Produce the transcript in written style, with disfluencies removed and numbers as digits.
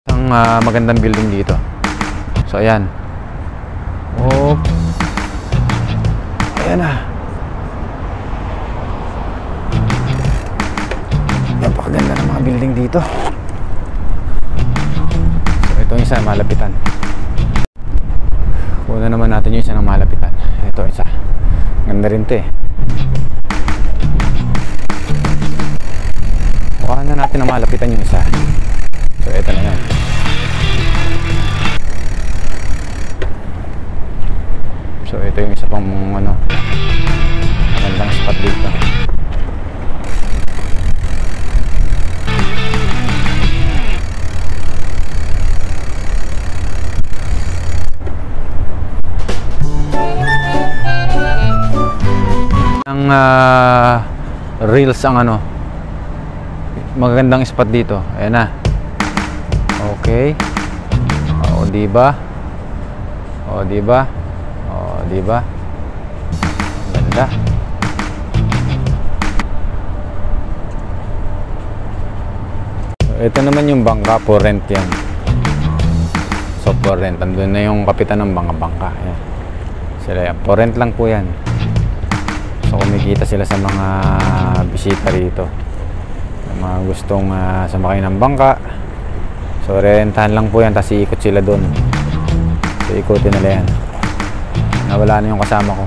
Ang magandang building dito. So ayan. Oh. Ayan na. Napakaganda ng mga building dito. So ito yung isa, malapitan. Una naman natin yung isa ng malapitan. Ito isa. Ganda rin ito eh. Kuha na natin ang malapitan yung isa. So ito na yan. So ito yung isa pang ano, magandang spot dito. Ang reels ang ano, magandang spot dito. Ayan na. Okay. O diba? O diba? O diba? Ganda. So, ito naman yung bangka, for rent yan. So for rent, andun na yung kapitan ng bangka. Ayan. Sila yan, for rent lang po yan. So kumikita sila sa mga bisita rito, mga gustong sumakay ng bangka. So rentahan lang po yan, tapos iikot sila doon. So ikutin nila yan. Nawala na yung kasama ko.